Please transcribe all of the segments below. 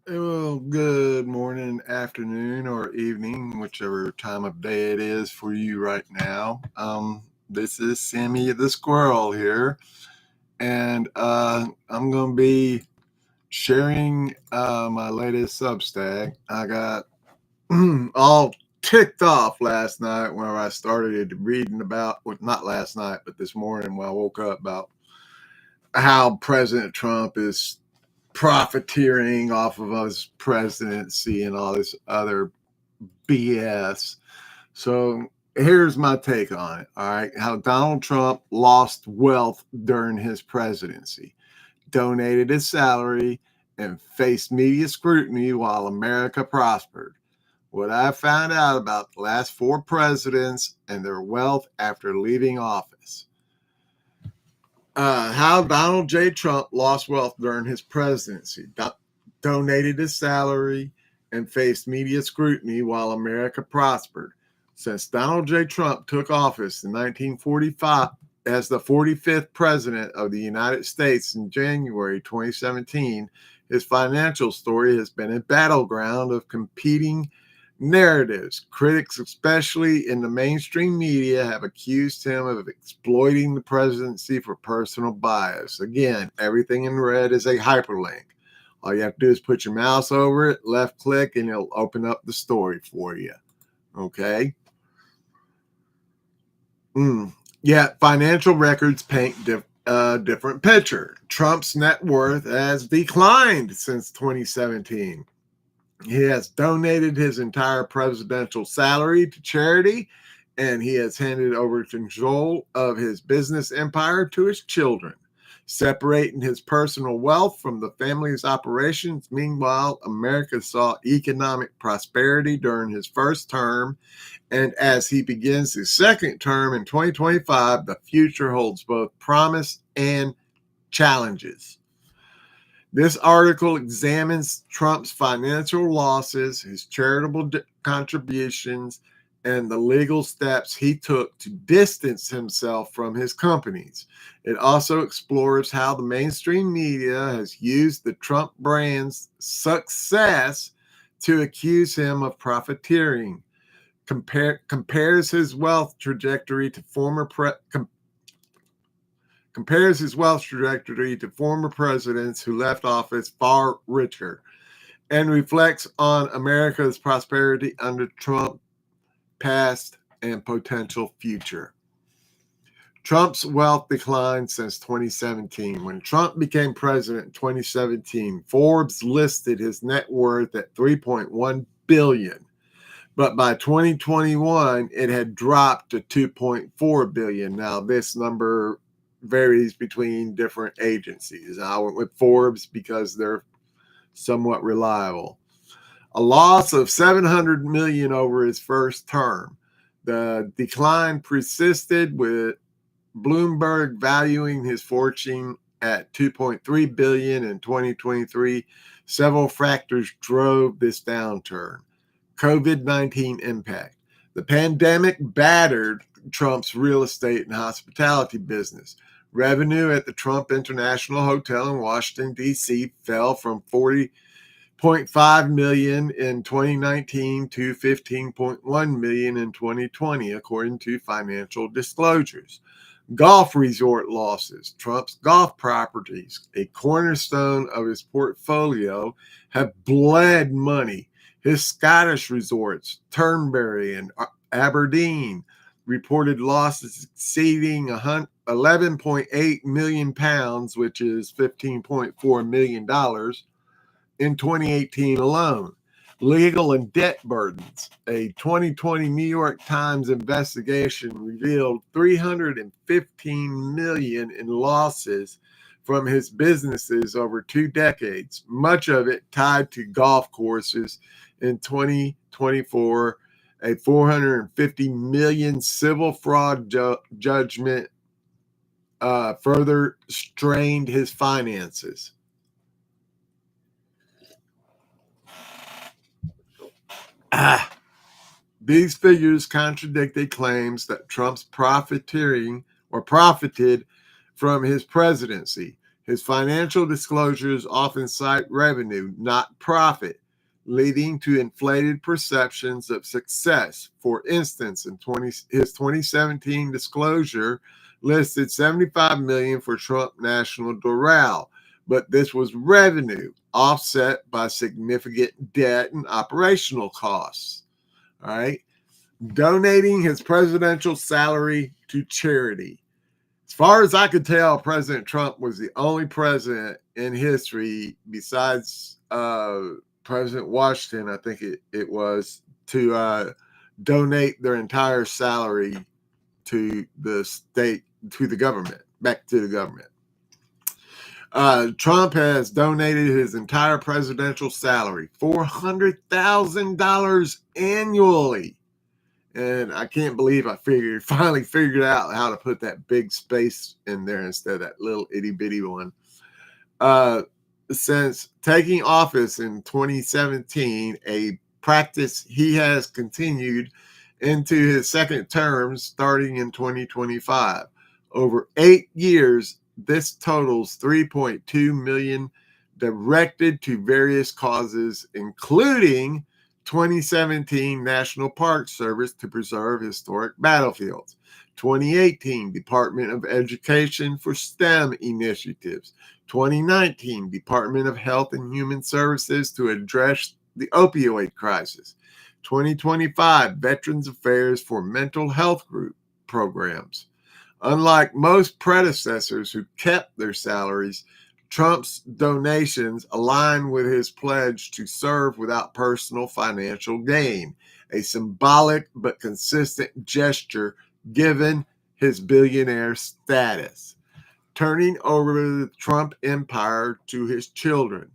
Well, good morning, afternoon, or evening, whichever time of day it is for you right now. This is Sammy the Squirrel here, and I'm going to be sharing my latest Substack. I got all ticked off last night when I started reading about, well, not last night, but this morning when I woke up about how President Trump is profiteering off of his presidency and all this other BS. So here's my take on it. All right. How Donald Trump lost wealth during his presidency, donated his salary, and faced media scrutiny while America prospered. What I found out about the last four presidents and their wealth after leaving office. How Donald J. Trump lost wealth during his presidency, donated his salary, and faced media scrutiny while America prospered. Since Donald J. Trump took office in 1945 as the 45th president of the United States in January 2017, his financial story has been a battleground of competing narratives. Critics, especially in the mainstream media, have accused him of exploiting the presidency for personal bias. Again, everything in red is a hyperlink. All you have to do is put your mouse over it, left click, and it'll open up the story for you. Okay? Yet financial records paint a different picture. Trump's net worth has declined since 2017. He has donated his entire presidential salary to charity, and he has handed over control of his business empire to his children, separating his personal wealth from the family's operations. Meanwhile, America saw economic prosperity during his first term, and as he begins his second term in 2025, the future holds both promise and challenges. This article examines Trump's financial losses, his charitable contributions, and the legal steps he took to distance himself from his companies. It also explores how the mainstream media has used the Trump brand's success to accuse him of profiteering. Compares his wealth trajectory to former presidents who left office far richer, and reflects on America's prosperity under Trump, past and potential future. Trump's wealth declined since 2017. When Trump became president in 2017, Forbes listed his net worth at $3.1 billion. But by 2021, it had dropped to $2.4 billion. Now, this number varies between different agencies. I went with Forbes because they're somewhat reliable. A loss of $700 million over his first term. The decline persisted, with Bloomberg valuing his fortune at $2.3 billion in 2023. Several factors drove this downturn. COVID-19 impact. The pandemic battered Trump's real estate and hospitality business. Revenue at the Trump International Hotel in Washington, D.C. fell from $40.5 million in 2019 to $15.1 million in 2020, according to financial disclosures. Golf resort losses. Trump's golf properties, a cornerstone of his portfolio, have bled money. His Scottish resorts, Turnberry and Aberdeen, reported losses exceeding 11.8 million pounds, which is $15.4 million, in 2018 alone. Legal and debt burdens. A 2020 New York Times investigation revealed $315 million in losses from his businesses over 2 decades, much of it tied to golf courses. In 2024, a $450 million civil fraud judgment further strained his finances. These figures contradicted claims that Trump's profiteering or profited from his presidency. His financial disclosures often cite revenue, not profit, leading to inflated perceptions of success. For instance, his 2017 disclosure listed $75 million for Trump national morale, but this was revenue offset by significant debt and operational costs. All right. Donating his presidential salary to charity. As far as I could tell, President Trump was the only president in history besides President Washington, I think it was, to donate their entire salary to the state, to the government, back to the government. Trump has donated his entire presidential salary, $400,000 annually. And I can't believe I finally figured out how to put that big space in there instead of that little itty bitty one. Since taking office in 2017, a practice he has continued into his second term starting in 2025. Over 8 years, this totals $3.2 million directed to various causes, including 2017 National Park Service to preserve historic battlefields, 2018 Department of Education for STEM initiatives, 2019 Department of Health and Human Services to address the opioid crisis, 2025 Veterans Affairs for mental health group programs. Unlike most predecessors who kept their salaries, Trump's donations align with his pledge to serve without personal financial gain, a symbolic but consistent gesture given his billionaire status. Turning over the Trump empire to his children.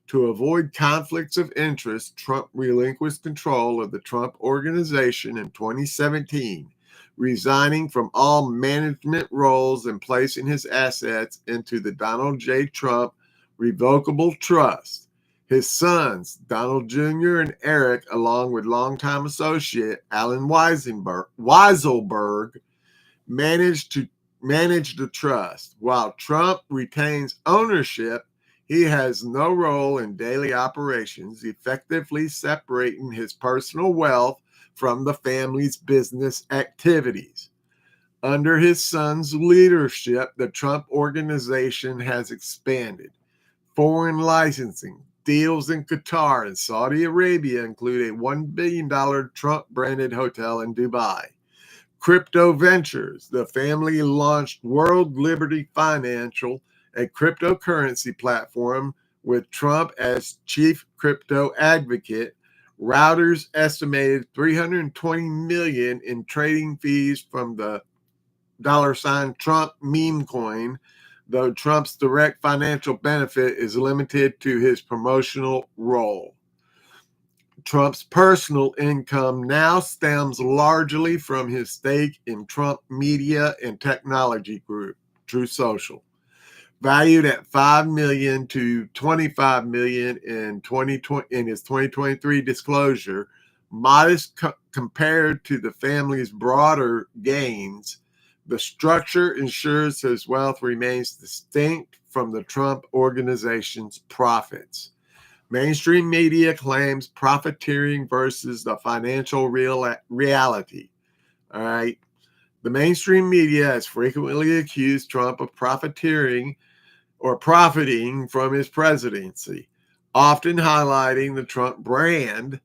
To avoid conflicts of interest, Trump relinquished control of the Trump Organization in 2017, resigning from all management roles and placing his assets into the Donald J. Trump Revocable Trust. His sons, Donald Jr. and Eric, along with longtime associate Alan Weiselberg, manage the trust. While Trump retains ownership, he has no role in daily operations, effectively separating his personal wealth from the family's business activities. Under his son's leadership, the Trump Organization has expanded. Foreign licensing deals in Qatar and Saudi Arabia include a $1 billion Trump-branded hotel in Dubai. Crypto Ventures, the family launched World Liberty Financial, a cryptocurrency platform with Trump as chief crypto advocate. Routers estimated $320 million in trading fees from the $Trump meme coin, though Trump's direct financial benefit is limited to his promotional role. Trump's personal income now stems largely from his stake in Trump Media and Technology Group, True Social, valued at $5 million to $25 million in his 2023 disclosure, modest compared to the family's broader gains. The structure ensures his wealth remains distinct from the Trump Organization's profits. Mainstream media claims profiteering versus the financial reality. All right. The mainstream media has frequently accused Trump of profiteering or profiting from his presidency, often highlighting the Trump brand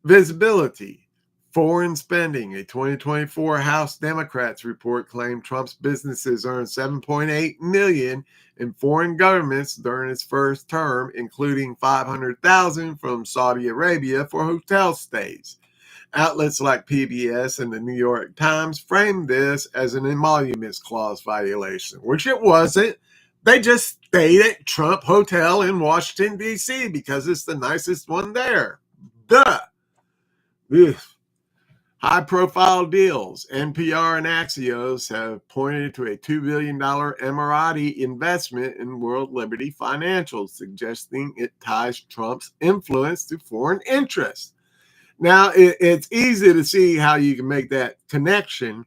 visibility. Foreign spending. A 2024 House Democrats report claimed Trump's businesses earned $7.8 million in foreign governments during his first term, including $500,000 from Saudi Arabia for hotel stays. Outlets like PBS and the New York Times framed this as an emoluments clause violation, which it wasn't. They just stayed at Trump Hotel in Washington, D.C. because it's the nicest one there. Duh. Ugh. High-profile deals. NPR and Axios have pointed to a $2 billion Emirati investment in World Liberty Financial, suggesting it ties Trump's influence to foreign interests. Now, it's easy to see how you can make that connection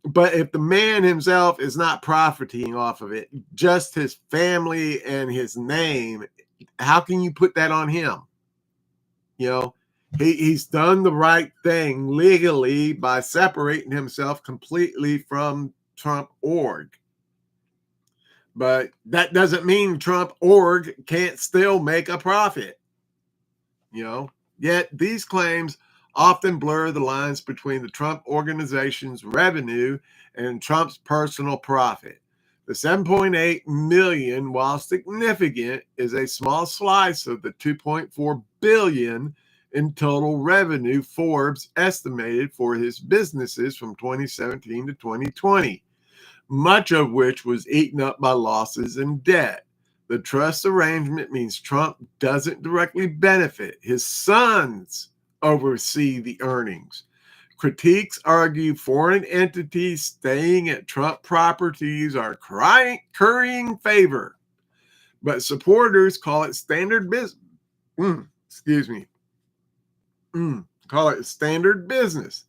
But if the man himself is not profiting off of it, just his family and his name, how can you put that on him? You know, he's done the right thing legally by separating himself completely from Trump org. But that doesn't mean Trump org can't still make a profit. Yet these claims often blur the lines between the Trump organization's revenue and Trump's personal profit. The 7.8 million, while significant, is a small slice of the 2.4 billion in total revenue Forbes estimated for his businesses from 2017 to 2020, much of which was eaten up by losses and debt. The trust arrangement means Trump doesn't directly benefit. His sons oversee the earnings. Critiques argue foreign entities staying at Trump properties are currying favor, but supporters call it standard business. Call it standard business,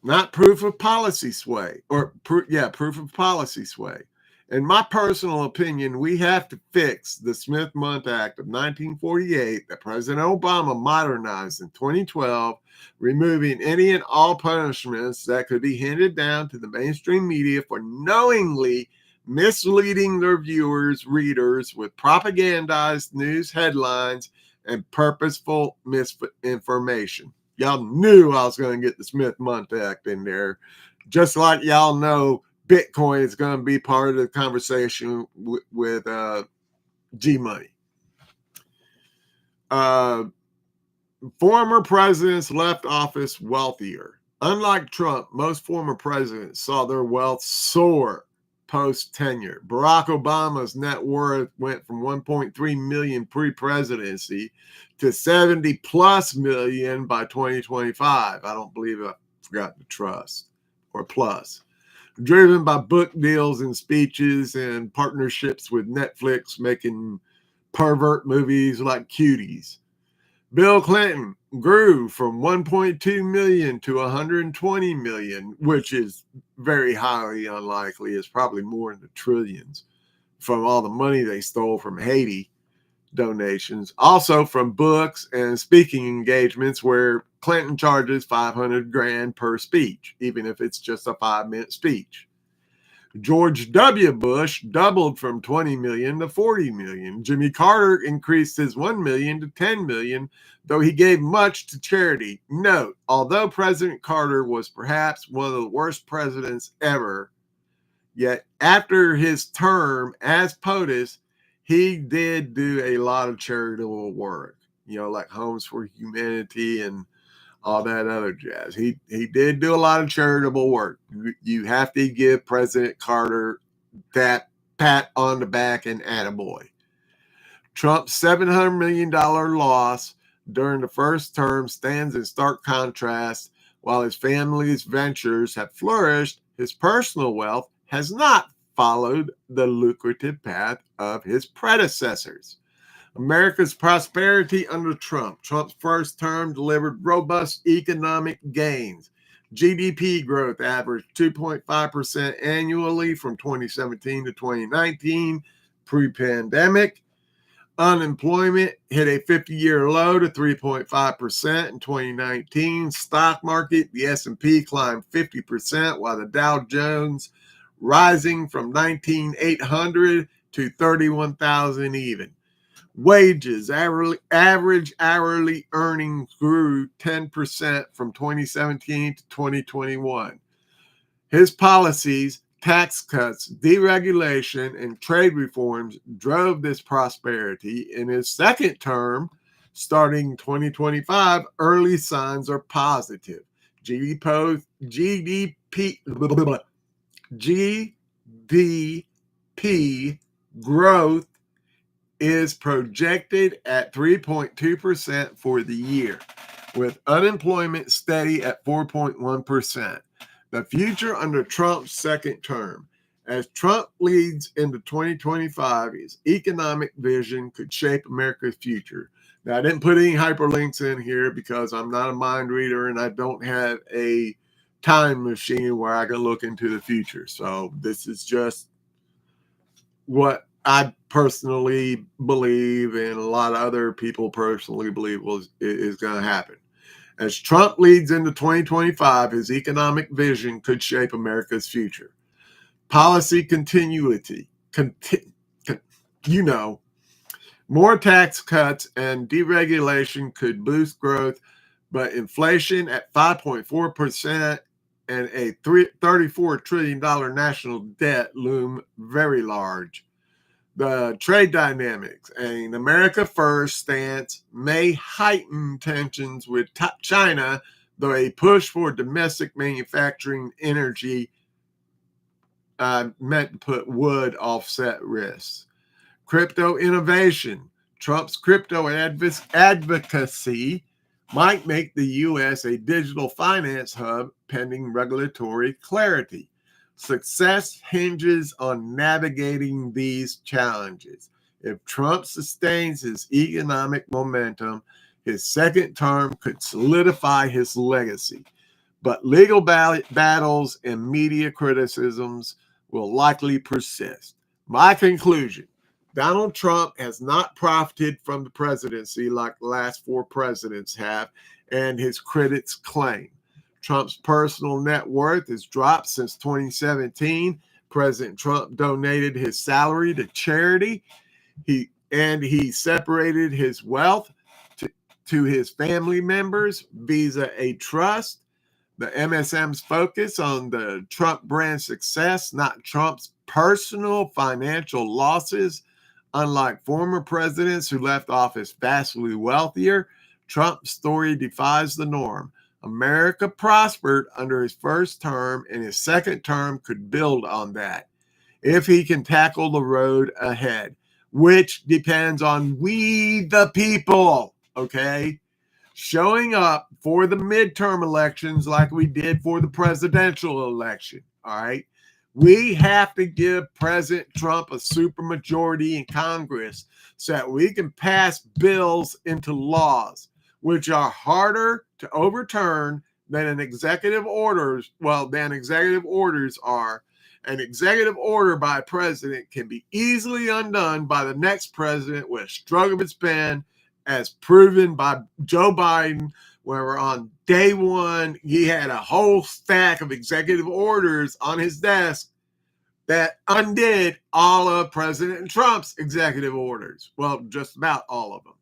not proof of policy sway, proof of policy sway. In my personal opinion, we have to fix the Smith-Mundt Act of 1948 that President Obama modernized in 2012, removing any and all punishments that could be handed down to the mainstream media for knowingly misleading their viewers, readers with propagandized news headlines and purposeful misinformation. Y'all knew I was going to get the Smith-Mundt Act in there, just like y'all know Bitcoin is going to be part of the conversation with G-Money. Former presidents left office wealthier. Unlike Trump, most former presidents saw their wealth soar post-tenure. Barack Obama's net worth went from 1.3 million pre-presidency to 70 plus million by 2025. I don't believe I forgot the trust or plus. Driven by book deals and speeches and partnerships with Netflix making pervert movies like Cuties. Bill Clinton grew from 1.2 million to 120 million, which is very highly unlikely. It's probably more in the trillions from all the money they stole from Haiti donations. Also from books and speaking engagements where Clinton charges $500,000 per speech, even if it's just a 5-minute speech. George W. Bush doubled from 20 million to 40 million. Jimmy Carter increased his 1 million to 10 million, though he gave much to charity. Note, although President Carter was perhaps one of the worst presidents ever, yet after his term as POTUS, he did do a lot of charitable work, like Homes for Humanity and all that other jazz. He did do a lot of charitable work. You have to give President Carter that pat on the back and attaboy. Trump's $700 million loss during the first term stands in stark contrast. While his family's ventures have flourished, his personal wealth has not followed the lucrative path of his predecessors. America's prosperity under Trump. Trump's first term delivered robust economic gains. GDP growth averaged 2.5% annually from 2017 to 2019, pre-pandemic. Unemployment hit a 50-year low to 3.5% in 2019. Stock market, the S&P climbed 50%, while the Dow Jones rising from 19,800 to 31,000 even. Wages, average hourly earnings grew 10% from 2017 to 2021. His policies, tax cuts, deregulation, and trade reforms drove this prosperity. In his second term, starting 2025, early signs are positive. GDP growth is projected at 3.2% for the year, with unemployment steady at 4.1%. The future under Trump's second term. As Trump leads into 2025, his economic vision could shape America's future. Now, I didn't put any hyperlinks in here because I'm not a mind reader and I don't have a time machine where I can look into the future. So this is just what I personally believe, and a lot of other people personally believe is going to happen. As Trump leads into 2025, his economic vision could shape America's future. Policy continuity, more tax cuts and deregulation could boost growth, but inflation at 5.4% and a $34 trillion national debt loom very large. The trade dynamics, an America First stance may heighten tensions with China, though a push for domestic manufacturing energy would offset risks. Crypto innovation. Trump's crypto advocacy might make the U.S. a digital finance hub pending regulatory clarity. Success hinges on navigating these challenges. If Trump sustains his economic momentum, his second term could solidify his legacy. But legal battles and media criticisms will likely persist. My conclusion: Donald Trump has not profited from the presidency like the last four presidents have, and his critics claim. Trump's personal net worth has dropped since 2017. President Trump donated his salary to charity. He separated his wealth to his family members via a trust. The MSM's focus on the Trump brand success, not Trump's personal financial losses. Unlike former presidents who left office vastly wealthier, Trump's story defies the norm. America prospered under his first term, and his second term could build on that if he can tackle the road ahead, which depends on we the people, okay? Showing up for the midterm elections like we did for the presidential election, all right? We have to give President Trump a supermajority in Congress so that we can pass bills into laws, which are harder to overturn than executive orders are. An executive order by a president can be easily undone by the next president with a stroke of his pen, as proven by Joe Biden, where on day one, he had a whole stack of executive orders on his desk that undid all of President Trump's executive orders. Well, just about all of them.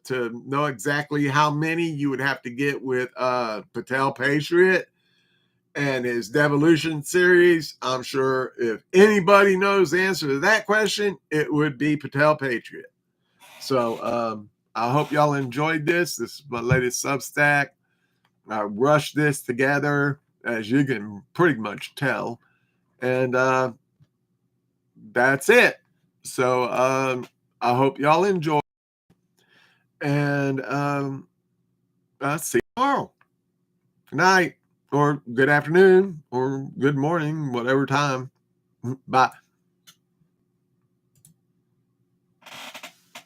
To know exactly how many, you would have to get with Patel Patriot and his devolution series. I'm sure if anybody knows the answer to that question, it would be Patel Patriot. So I hope y'all enjoyed this. This is my latest Substack. I rushed this together, as you can pretty much tell. And that's it. So I hope y'all enjoy. And I'll see you tomorrow. Good night, or good afternoon, or good morning, whatever time. Bye.